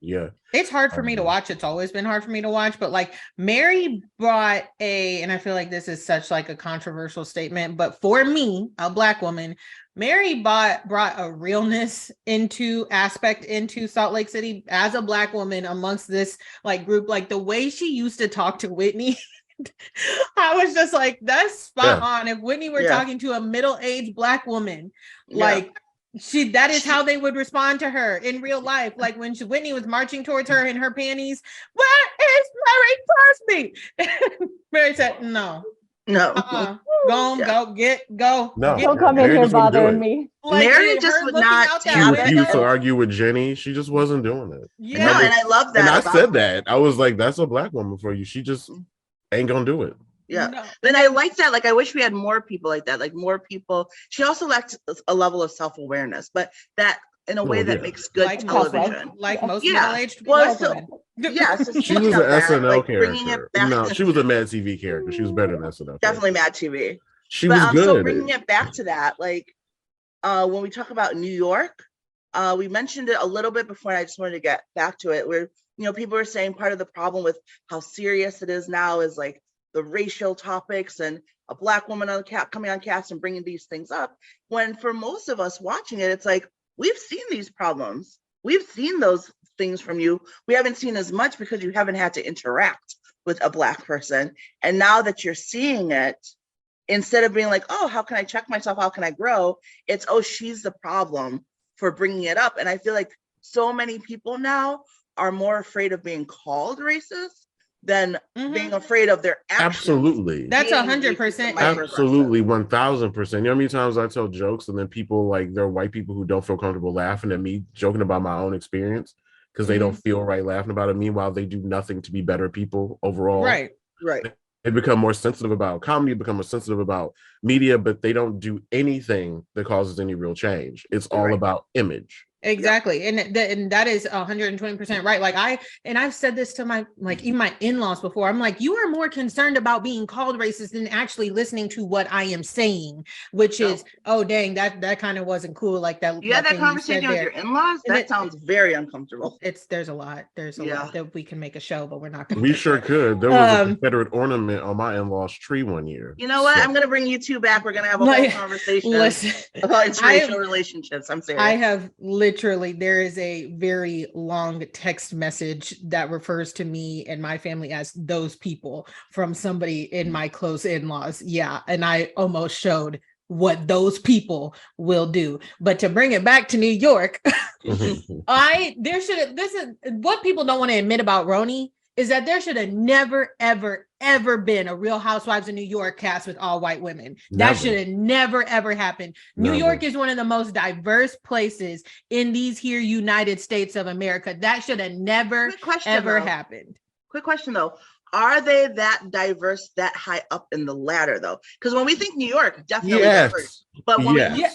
Yeah. It's hard for me to watch. It's always been hard for me to watch, but like Mary brought and I feel like this is such like a controversial statement, but for me, a Black woman, Mary brought a realness into Salt Lake City as a Black woman amongst this like group. Like the way she used to talk to Whitney, I was just like, that's spot on. If Whitney were talking to a middle-aged Black woman, like that is how they would respond to her in real life. Like when Whitney was marching towards her in her panties, where is Mary Cosby? Mary said, no. No. Go. No, Get Don't come in Mary here just wouldn't do bothering it. me. like Mary her just would looking not out She that refused to window. argue with Jenny. She just wasn't doing it. Yeah. No, and I love that. And I about said her. that. I was like, that's a Black woman for you. She just ain't gonna do it. Yeah. No. And I like that. Like, I wish we had more people like that. Like more people. She also lacked a level of self-awareness, but that in a way that makes good Like television. most Yeah. middle-aged Well, Black so women. yeah, so She was speaking an of that, SNL like, bringing character. it back, No, she was a Mad TV character. She was better than SNL. definitely Mad TV. She But was good. so bringing it back to that, like when we talk about New York, we mentioned it a little bit before, and I just wanted to get back to it, where people are saying part of the problem with how serious it is now is like the racial topics and a Black woman on coming on cast and bringing these things up, when for most of us watching it, it's like, we've seen these problems, we've seen those things from you. We haven't seen as much because you haven't had to interact with a Black person, and now that you're seeing it, instead of being like, oh, how can I check myself, how can I grow, it's, oh, she's the problem for bringing it up. And I feel like so many people now are more afraid of being called racist than being afraid of their actions. Absolutely. That's being 100%. racist and Absolutely, 1000%. You know how many times I tell jokes and then people, like, there are white people who don't feel comfortable laughing at me joking about my own experience because they don't feel right laughing about it. Meanwhile, they do nothing to be better people overall. Right. They become more sensitive about comedy, become more sensitive about media, but they don't do anything that causes any real change. It's all about image. Exactly. And that is 120% right. Like I've said this to my, like, even my in-laws before. I'm like, you are more concerned about being called racist than actually listening to what I am saying, which is, oh dang, that kind of wasn't cool. Like that. You had that conversation with your in-laws? That sounds very uncomfortable. There's a lot that we can make a show, but we're not going to. We sure could. There was a Confederate ornament on my in-laws tree one year. You know what? I'm going to bring you two back. We're going to have a whole conversation about interracial relationships. I'm serious. I have literally, there is a very long text message that refers to me and my family as those people from somebody in my close in-laws. Yeah. And I almost showed what those people will do. But to bring it back to New York, this is what people don't want to admit about Roni is that there should have never, ever, ever been a Real Housewives of New York cast with all white women. That should have never, ever happened. New York is one of the most diverse places in these here United States of America. That should have never, ever happened. Quick question though. Are they that diverse, that high up in the ladder though? Because when we think New York, definitely diverse. But when we think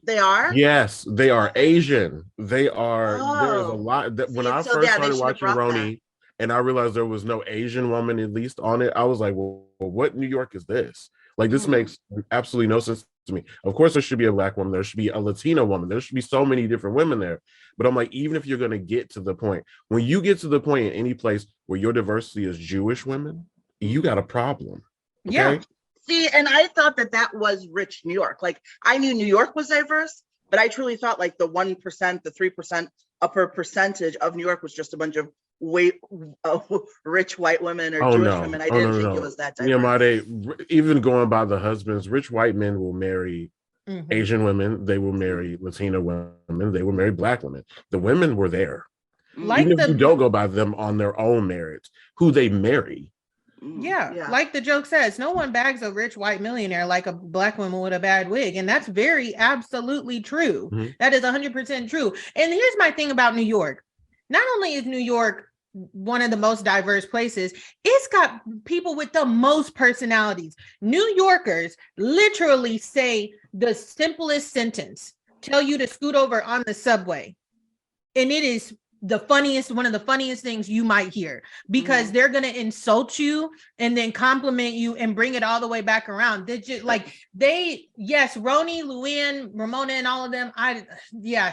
they are? Yes, they are Asian. They are, there's a lot that when I first started watching Roni, and I realized there was no Asian woman at least on it, I was like, well, what New York is this? Like, this makes absolutely no sense to me. Of course, there should be a Black woman. There should be a Latina woman. There should be so many different women there. But I'm like, even if you're going to get to the point, when you get to the point in any place where your diversity is Jewish women, you got a problem. Okay? Yeah. See, and I thought that was rich New York. Like, I knew New York was diverse, but I truly thought like the 1%, the 3% upper percentage of New York was just a bunch of rich white women or Jewish women. I didn't think it was that diverse. Nyemade, even going by the husbands, rich white men will marry Asian women. They will marry Latina women. They will marry Black women. The women were there. Like even if you don't go by them on their own merits, who they marry. Yeah, like the joke says, no one bags a rich white millionaire like a Black woman with a bad wig. And that's very absolutely true. That is 100% true. And here's my thing about New York. Not only is New York one of the most diverse places, it's got people with the most personalities. New Yorkers literally say the simplest sentence, tell you to scoot over on the subway. And it is one of the funniest things you might hear, because they're going to insult you and then compliment you and bring it all the way back around. They just Roni, Luann, Ramona, and all of them.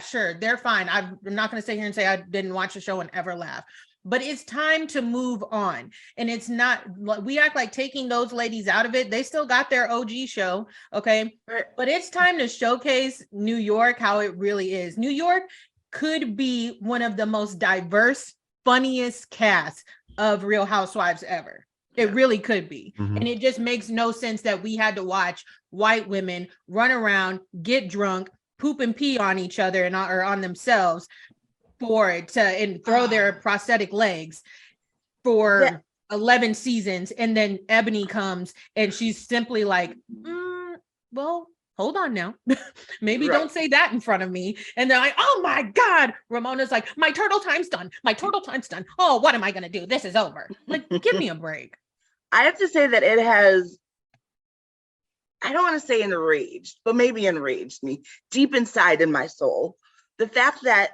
Sure, they're fine. I'm not going to sit here and say I didn't watch the show and ever laugh, but it's time to move on. And it's not, we act like taking those ladies out of it. They still got their OG show. Okay. But it's time to showcase New York, how it really is. New York could be one of the most diverse, funniest casts of Real Housewives ever. It really could be. And it just makes no sense that we had to watch white women run around, get drunk, poop and pee on each other or on themselves and throw their prosthetic legs for 11 seasons. And then Ebony comes and she's simply like, well, hold on now. Maybe don't say that in front of me. And they're like, oh my God. Ramona's like, my turtle time's done. My turtle time's done. Oh, what am I going to do? This is over. Like, give me a break. I have to say that it has, I don't want to say enraged, but maybe enraged me deep inside in my soul. The fact that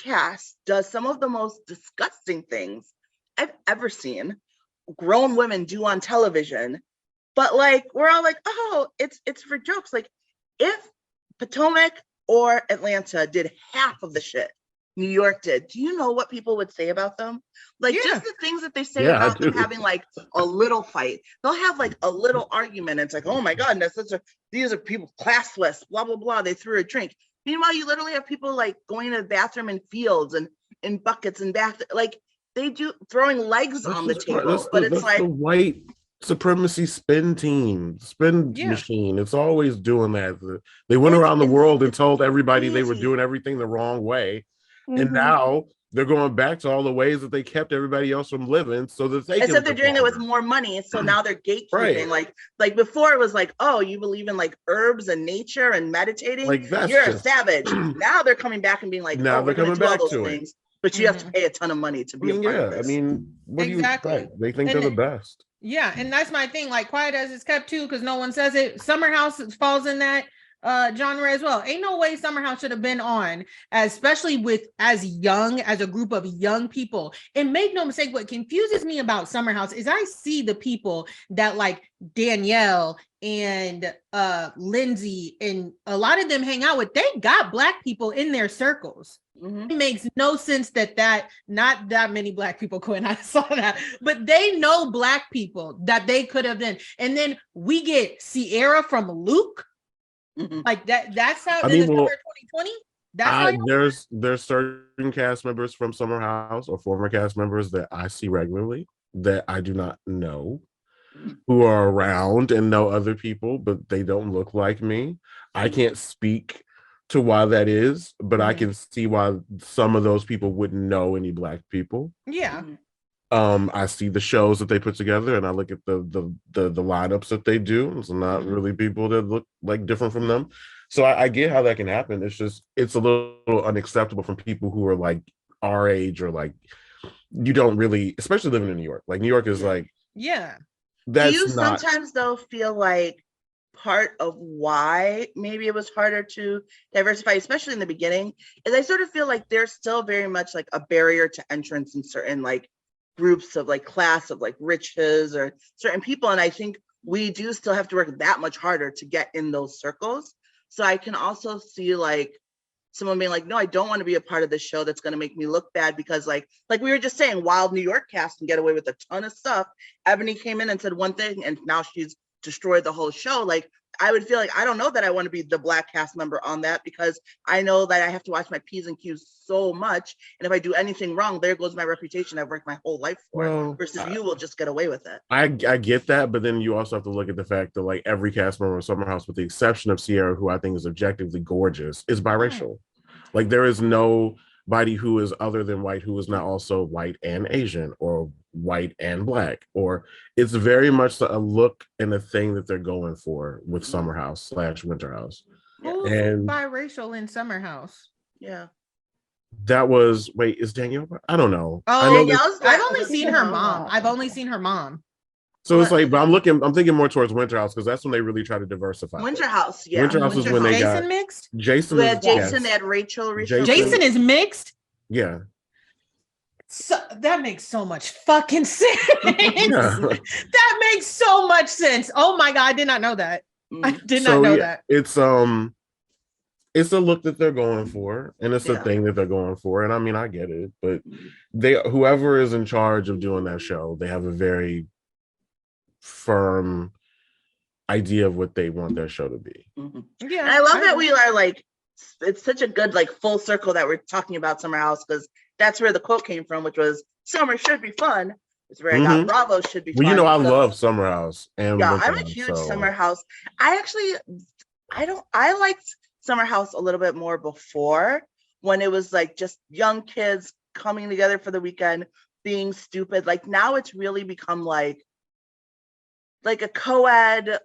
cast does some of the most disgusting things I've ever seen grown women do on television. But like, we're all like, oh, it's for jokes. Like, if Potomac or Atlanta did half of the shit New York did, do you know what people would say about them? Like, just the things that they say about them having like a little fight. They'll have like a little argument. It's like, oh my God, these are people classless, blah, blah, blah. They threw a drink. Meanwhile, you literally have people like going to the bathroom in fields and in buckets and like they do throwing legs on the table. But it's like the white supremacy spin machine. It's always doing that. They went around the world and told everybody they were doing everything the wrong way. And now they're going back to all the ways that they kept everybody else from living so that they except they're doing it with more money. So now they're gatekeeping. Like before it was like, oh, you believe in like herbs and nature and meditating, like you're a savage. Now they're coming back and being like, now they're coming back to things, but you have to pay a ton of money to be a part of this. I mean, what do you expect? They think they're the best. Yeah, and that's my thing. Like, quiet as it's kept too, because no one says it. Summer House falls in that genre as well. Ain't no way Summer House should have been on, especially with as a group of young people. And make no mistake, what confuses me about Summer House is I see the people that like Danielle and Lindsay and a lot of them hang out with. They got Black people in their circles. It makes no sense that not that many Black people, Quin, I saw that, but they know Black people that they could have been. And then we get Sierra from Luke. Like that's how this is 2020. That's all. There's certain cast members from Summer House or former cast members that I see regularly that I do not know, who are around and know other people, but they don't look like me. I can't speak to why that is, but I can see why some of those people wouldn't know any Black people. Yeah. I see the shows that they put together, and I look at the lineups that they do. It's not really people that look like different from them. So I get how that can happen. It's just it's a little unacceptable from people who are like our age or like you don't really, especially living in New York. Like New York is like Do you sometimes though feel like part of why maybe it was harder to diversify, especially in the beginning, is I sort of feel like there's still very much like a barrier to entrance in certain like groups of like class of like riches or certain people. And I think we do still have to work that much harder to get in those circles. So I can also see like someone being like, no, I don't want to be a part of this show that's going to make me look bad because like we were just saying, Wild New York cast can get away with a ton of stuff. Ebony came in and said one thing and now she's destroyed the whole show. Like I would feel like, I don't know that I want to be the Black cast member on that because I know that I have to watch my P's and Q's so much. And if I do anything wrong, there goes my reputation I've worked my whole life for, versus you will just get away with it. I get that, but then you also have to look at the fact that like every cast member of Summer House, with the exception of Sierra, who I think is objectively gorgeous, is biracial. Like there is nobody who is other than white who is not also white and Asian or white and Black, or it's very much a look and a thing that they're going for with Summer House / Winter House. Who's and biracial in Summer House? Yeah. That was, wait, is Danielle? I don't know. Oh, I've only seen her mom. I've only seen her mom. So it's like, but I'm thinking more towards Winter House because that's when they really try to diversify. Winter House, yeah. Winter House is when they got Jason mixed. Jason, they had Rachel. Jason is mixed. Yeah. So that makes so much fucking sense. That makes so much sense. Oh my God, I did not know that. I did not know that. It's a look that they're going for, and it's a thing that they're going for. And I mean, I get it, but whoever is in charge of doing that show, they have a very firm idea of what they want their show to be. Yeah, and I love that we are like, it's such a good like full circle that we're talking about Summer House, because that's where the quote came from, which was summer should be fun. It's where I got Bravo should be fun. Well, you know, I love Summer House, and I'm a huge Summer House. I liked Summer House a little bit more before, when it was like just young kids coming together for the weekend being stupid. Like now it's really become like a co-ed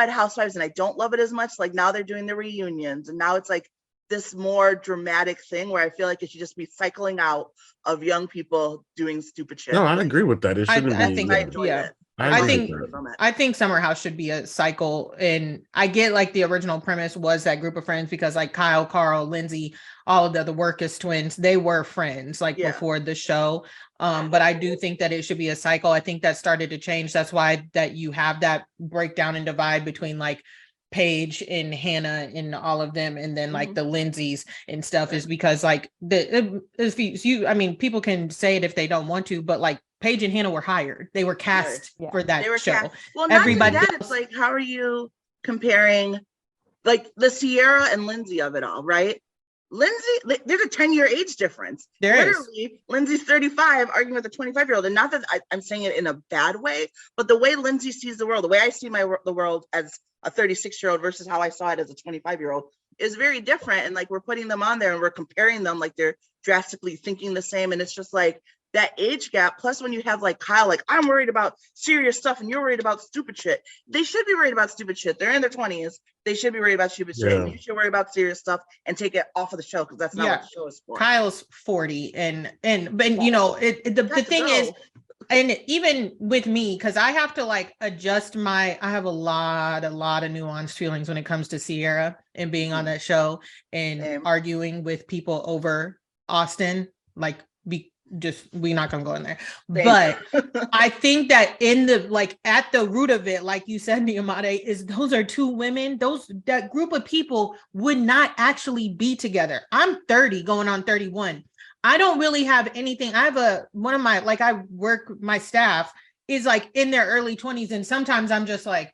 Housewives, and I don't love it as much. Like now they're doing the reunions, and now it's like this more dramatic thing where I feel like it should just be cycling out of young people doing stupid shit. No, I agree with that. It shouldn't be. I think I enjoy it. I think Summer House should be a cycle, and I get like the original premise was that group of friends because like Kyle, Carl, Lindsay, all of the Workus twins, they were friends like before the show. But I do think that it should be a cycle. I think that started to change. That's why that you have that breakdown and divide between like Paige and Hannah and all of them, and then like the Lindsays and stuff, is because like I mean, people can say it if they don't want to, but like Paige and Hannah were hired. They were cast for that show. Well, everybody else. It's like, how are you comparing like the Sierra and Lindsay of it all, right? Lindsay, there's a 10-year age difference. Literally, Lindsay's 35 arguing with a 25-year-old. And not that I'm saying it in a bad way, but the way Lindsay sees the world, the way I see the world as a 36-year-old versus how I saw it as a 25-year-old is very different. And like, we're putting them on there and we're comparing them like they're drastically thinking the same. And it's just like that age gap. Plus, when you have like Kyle, like, I'm worried about serious stuff and you're worried about stupid shit. They should be worried about stupid shit. They're in their 20s. They should be worried about stupid shit. And you should worry about serious stuff and take it off of the show, because that's not what the show is for. Kyle's 40 and you know, the thing is, and even with me, because I have to like adjust I have a lot of nuanced feelings when it comes to Sierra and being on that show and arguing with people over Austin, like we're not gonna go in there. But I think that in the like at the root of it, like you said, Nyemade, is those are two women. That group of people would not actually be together. I'm 30 going on 31. I don't really have anything. I have my staff is like in their early 20s, and sometimes I'm just like,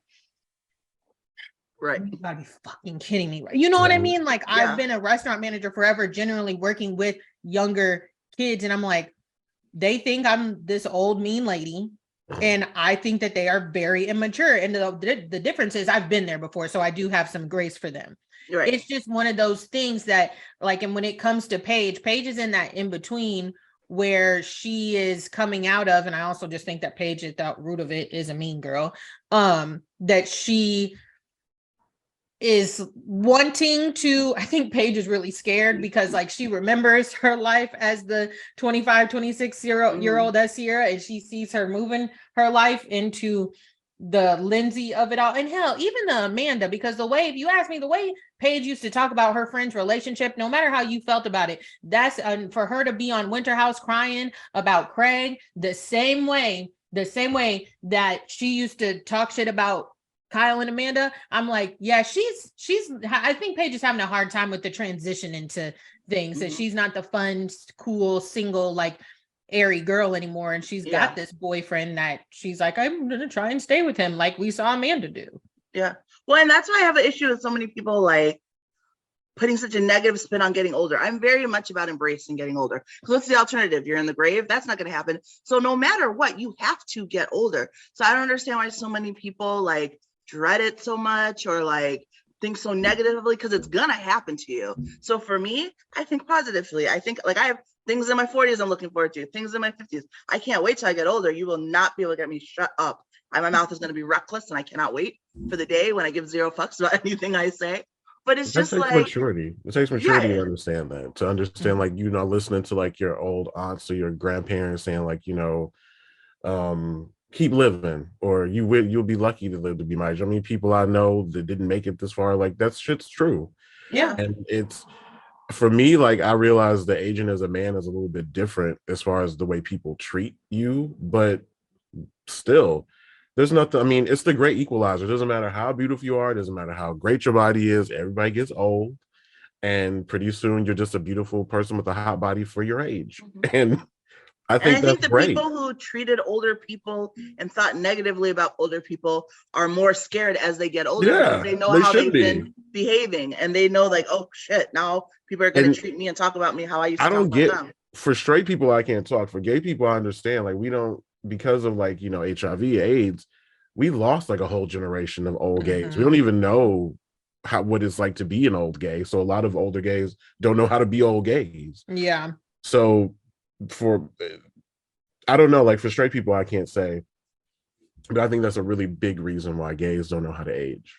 Right. You gotta be fucking kidding me. You know what I mean? Like, I've been a restaurant manager forever, generally working with younger kids. And I'm like, they think I'm this old mean lady. And I think that they are very immature. And the difference is I've been there before. So I do have some grace for them. Right. It's just one of those things that, like, and when it comes to Paige is in that in between where she is coming out of, and I also just think that Paige at the root of it is a mean girl. That she is wanting to, I think Paige is really scared because like she remembers her life as the 25, 26-year-old that Sierra, and she sees her moving her life into the Lindsay of it all. And hell, even the Amanda, because the way, if you ask me, the way Paige used to talk about her friend's relationship, no matter how you felt about it, that's for her to be on Winter House crying about Craig the same way that she used to talk shit about Kyle and Amanda. I'm like, yeah, she's I think Paige is having a hard time with the transition into things, that she's not the fun, cool, single, like airy girl anymore. And she's got this boyfriend that she's like, I'm gonna try and stay with him, like we saw Amanda do. Yeah. Well, and that's why I have an issue with so many people like putting such a negative spin on getting older. I'm very much about embracing getting older. Because what's the alternative? You're in the grave? That's not going to happen. So no matter what, you have to get older. So I don't understand why so many people like dread it so much or like think so negatively, because it's gonna happen to you. So for me, I think positively. I think like I have things in my 40s I'm looking forward to, things in my 50s. I can't wait till I get older. You will not be able to get me shut up. My mouth is going to be reckless, and I cannot wait for the day when I give zero fucks about anything I say. But it's just like maturity. It takes maturity to understand that, to understand like, you know, listening to like your old aunts or your grandparents saying like, you know, keep living, or you'll be lucky to live to be my age. I mean, people I know that didn't make it this far, like that shit's true. Yeah. And it's, for me, like I realize the aging as a man is a little bit different as far as the way people treat you, but still there's nothing, I mean, it's the great equalizer. It doesn't matter how beautiful you are, it doesn't matter how great your body is, everybody gets old, and pretty soon you're just a beautiful person with a hot body for your age. And I think the great. People who treated older people and thought negatively about older people are more scared as they get older, because they know how they've been behaving, and they know like, oh shit, now people are going to treat me and talk about me how I used to talk about them. For straight people, I can't talk. For gay people, I understand. Like we don't, because of like, you know, HIV, AIDS, we lost like a whole generation of old gays. We don't even know what it's like to be an old gay. So a lot of older gays don't know how to be old gays. Yeah. So I don't know, like for straight people, I can't say, but I think that's a really big reason why gays don't know how to age.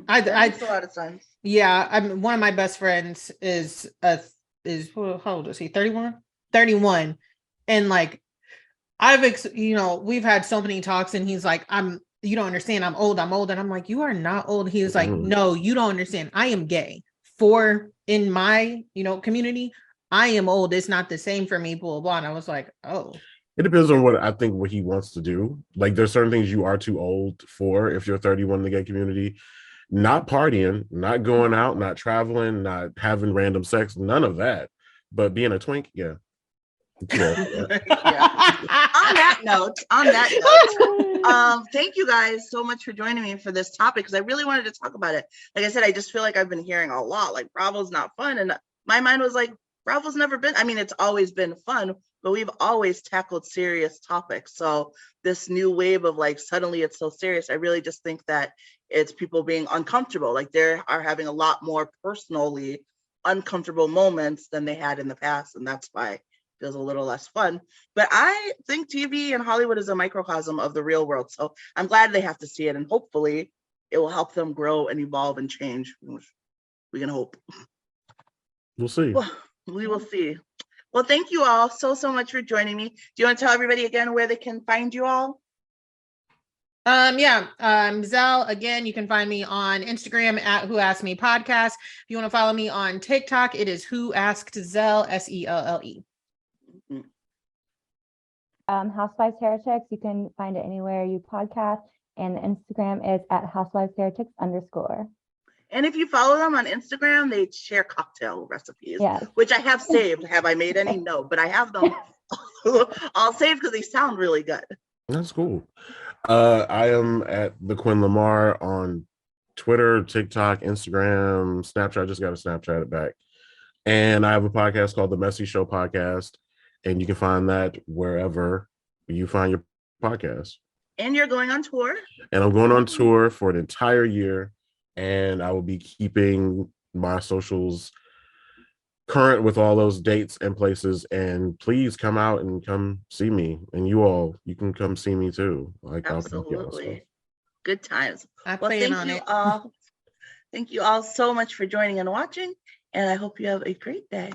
That makes a lot of sense. Yeah, I'm one of my best friends is how old is he? 31, and like we've had so many talks, and he's like, you don't understand, I'm old, and I'm like, you are not old. He was like, no, you don't understand, I am gay. In my community, I am old. It's not the same for me, blah, blah. And I was like, oh. It depends on what he wants to do. Like there's certain things you are too old for if you're 31 in the gay community. Not partying, not going out, not traveling, not having random sex, none of that. But being a twink, yeah. On that note, thank you guys so much for joining me for this topic, because I really wanted to talk about it. Like I said, I just feel like I've been hearing a lot, like Bravo's not fun. And my mind was like, Bravo's never been, I mean, it's always been fun, but we've always tackled serious topics. So this new wave of like, suddenly it's so serious, I really just think that it's people being uncomfortable. Like they are having a lot more personally uncomfortable moments than they had in the past. And that's why it feels a little less fun. But I think TV and Hollywood is a microcosm of the real world. So I'm glad they have to see it, and hopefully it will help them grow and evolve and change. We can hope. We'll see. Well, we will see. Well, thank you all so much for joining me. Do you want to tell everybody again where they can find you all? Giselle, again, you can find me on Instagram at Who Asked Me Podcast. If you want to follow me on TikTok, it is Who Asked Zelle, SELLE. Housewives Heretics, you can find it anywhere you podcast, and the Instagram is at housewivesheretics_. And if you follow them on Instagram, they share cocktail recipes, yes, which I have saved. Have I made any? No, but I have them all saved because they sound really good. That's cool. I am at the Quin Lamar on Twitter, TikTok, Instagram, Snapchat. I just got to Snapchat it back. And I have a podcast called The Messy Show Podcast. And you can find that wherever you find your podcast. And you're going on tour? And I'm going on tour for an entire year. And I will be keeping my socials current with all those dates and places. And please come out and come see me. And you can come see me too. Like, absolutely. Good times. I plan on it. Thank you all so much for joining and watching. And I hope you have a great day.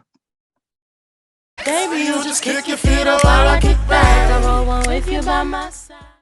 Baby, you just kick your feet up while I kick back. I roll one with you by my side.